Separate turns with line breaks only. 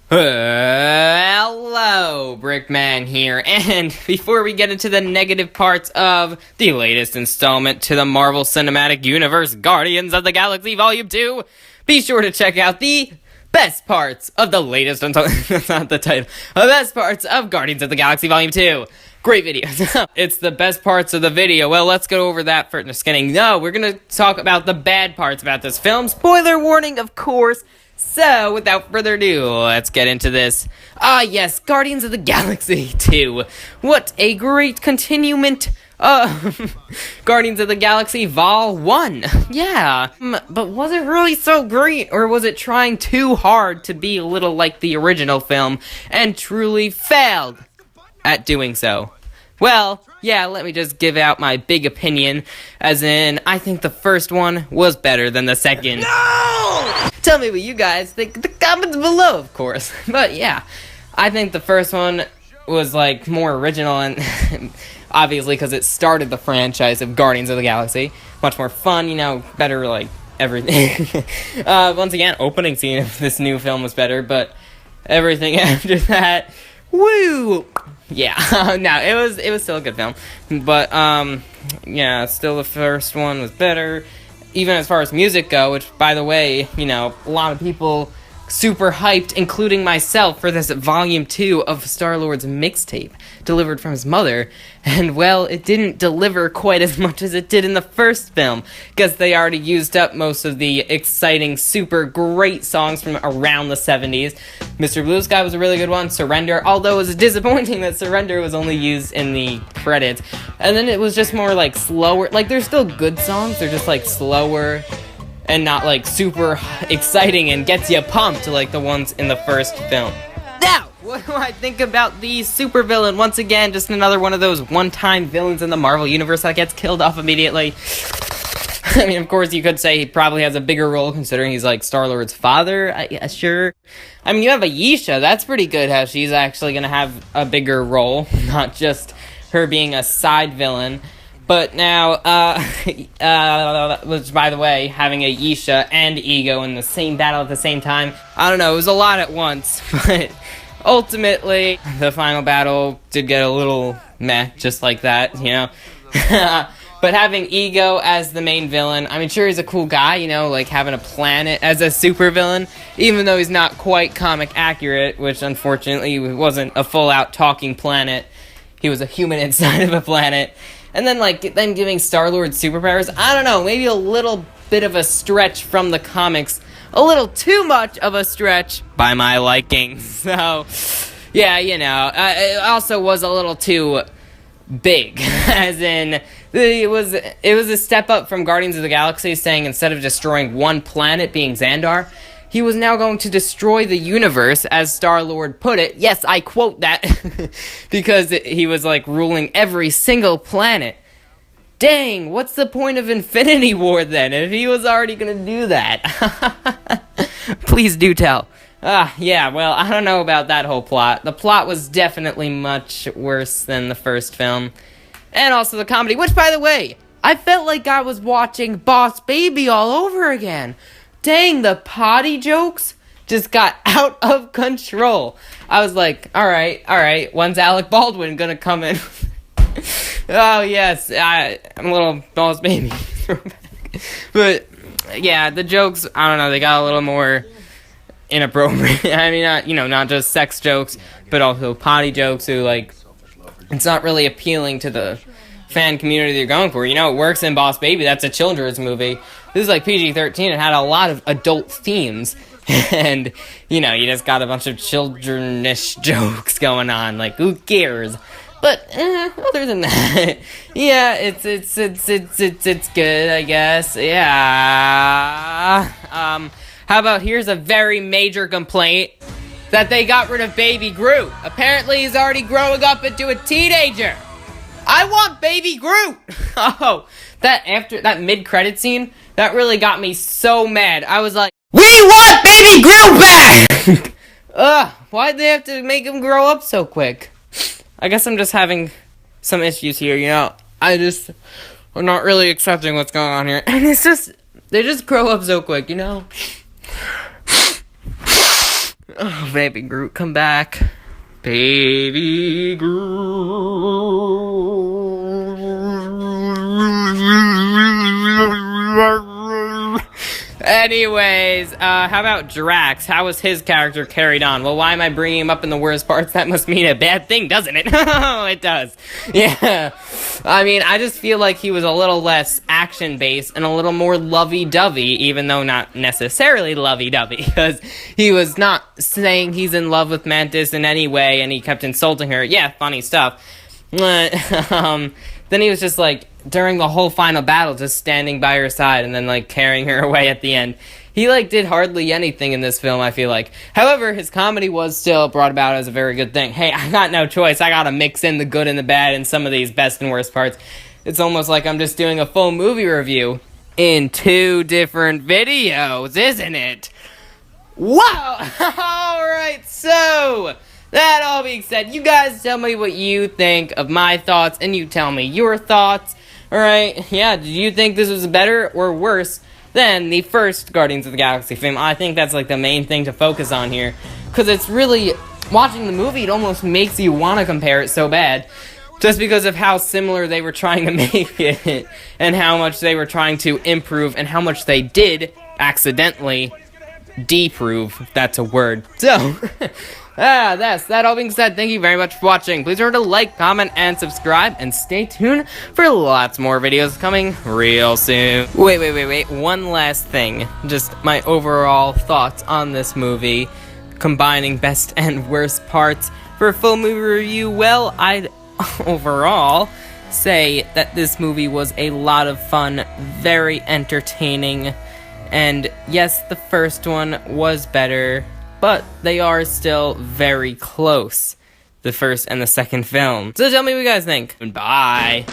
Hello, Brickman here, and before we get into the negative parts of the latest installment to the Marvel Cinematic Universe, Guardians of the Galaxy Volume 2, be sure to check out the best parts of the latest that's not the title. The best parts of Guardians of the Galaxy Volume 2. Great videos. It's the best parts of the video. Well, let's go over that for just kidding. No, we're gonna talk about the bad parts about this film. Spoiler warning, of course. So, without further ado, let's get into this. Yes, Guardians of the Galaxy 2. What a great continuement of Guardians of the Galaxy Vol 1. Yeah, but was it really so great, or was it trying too hard to be a little like the original film, and truly failed at doing so? Well, yeah, let me just give out my big opinion, as in, I think the first one was better than the second. No! Tell me what you guys think in the comments below, of course. But yeah, I think the first one was, like, more original, and obviously because it started the franchise of Guardians of the Galaxy. Much more fun, you know, better, like, everything. Once again, opening scene of this new film was better, but everything after that, woo! Yeah, no, it was still a good film, but, yeah, still the first one was better, even as far as music go, which, by the way, you know, a lot of people super hyped, including myself, for this Volume 2 of Star-Lord's mixtape, delivered from his mother, and, well, it didn't deliver quite as much as it did in the first film, because they already used up most of the exciting, super great songs from around the 70s. Mr. Blue Sky was a really good one, Surrender, although it was disappointing that Surrender was only used in the credits, and then it was just more, like, slower, like, they're still good songs, they're just, like, slower, and not, like, super exciting and gets you pumped like the ones in the first film. Now, what do I think about the supervillain? Once again, just another one of those one-time villains in the Marvel Universe that gets killed off immediately. I mean, of course, you could say he probably has a bigger role, considering he's, like, Star-Lord's father, sure. I mean, you have Ayesha, that's pretty good how she's actually gonna have a bigger role, not just her being a side villain. But now, which, by the way, having Ayesha and Ego in the same battle at the same time, I don't know, it was a lot at once, but ultimately, the final battle did get a little meh, just like that, you know? But having Ego as the main villain, I mean, sure, he's a cool guy, you know, like having a planet as a supervillain, even though he's not quite comic accurate, which unfortunately wasn't a full-out talking planet. He was a human inside of a planet. And then, like, them giving Star-Lord superpowers, I don't know, maybe a little bit of a stretch from the comics. A little too much of a stretch by my liking. So, yeah, you know, it also was a little too big. As in, it was a step up from Guardians of the Galaxy saying instead of destroying one planet, being Xandar, he was now going to destroy the universe, as Star-Lord put it. Yes, I quote that, because he was, like, ruling every single planet. Dang, what's the point of Infinity War, then, if he was already gonna do that? Please do tell. Yeah, well, I don't know about that whole plot. The plot was definitely much worse than the first film. And also the comedy, which, by the way, I felt like I was watching Boss Baby all over again. Dang, the potty jokes just got out of control. I was like, alright, when's Alec Baldwin gonna come in? Oh, yes, I'm a little Boss Baby. But, yeah, the jokes, I don't know, they got a little more inappropriate. I mean, not just sex jokes, but also potty jokes, who, like, it's not really appealing to the fan community they're going for. You know, it works in Boss Baby, that's a children's movie. This is like PG-13, it had a lot of adult themes, and, you know, you just got a bunch of childrenish jokes going on, like, who cares? But, other than that, yeah, it's good, I guess, yeah. How about here's a very major complaint, that they got rid of Baby Groot. Apparently he's already growing up into a teenager. I want Baby Groot! Oh, that mid-credit scene, that really got me so mad. I was like, we want Baby Groot back! Ugh, why'd they have to make him grow up so quick? I guess I'm just having some issues here, you know? I'm not really accepting what's going on here. And they just grow up so quick, you know? Oh, baby Groot, come back. Baby Groot. Anyways, how about Drax? How was his character carried on? Well, why am I bringing him up in the worst parts? That must mean a bad thing, doesn't it? Oh, it does. Yeah. I mean, I just feel like he was a little less action-based and a little more lovey-dovey, even though not necessarily lovey-dovey, because he was not saying he's in love with Mantis in any way, and he kept insulting her. Yeah, funny stuff. But, then he was just like, during the whole final battle, just standing by her side and then like carrying her away at the end. He like did hardly anything in this film, I feel like. However, his comedy was still brought about as a very good thing. Hey, I got no choice. I gotta mix in the good and the bad in some of these best and worst parts. It's almost like I'm just doing a full movie review in 2 different videos, isn't it? Wow! Alright, so that all being said, you guys tell me what you think of my thoughts, and you tell me your thoughts. Alright, yeah, did you think this was better or worse than the first Guardians of the Galaxy film? I think that's like the main thing to focus on here, because it's really, watching the movie, it almost makes you want to compare it so bad, just because of how similar they were trying to make it, and how much they were trying to improve, and how much they did accidentally deprove, if that's a word. So, that all being said, thank you very much for watching. Please remember to like, comment, and subscribe, and stay tuned for lots more videos coming real soon. Wait, one last thing. Just my overall thoughts on this movie, combining best and worst parts. For a full movie review, well, I'd overall say that this movie was a lot of fun, very entertaining, and yes, the first one was better, but they are still very close, the first and the second film. So tell me what you guys think. Bye!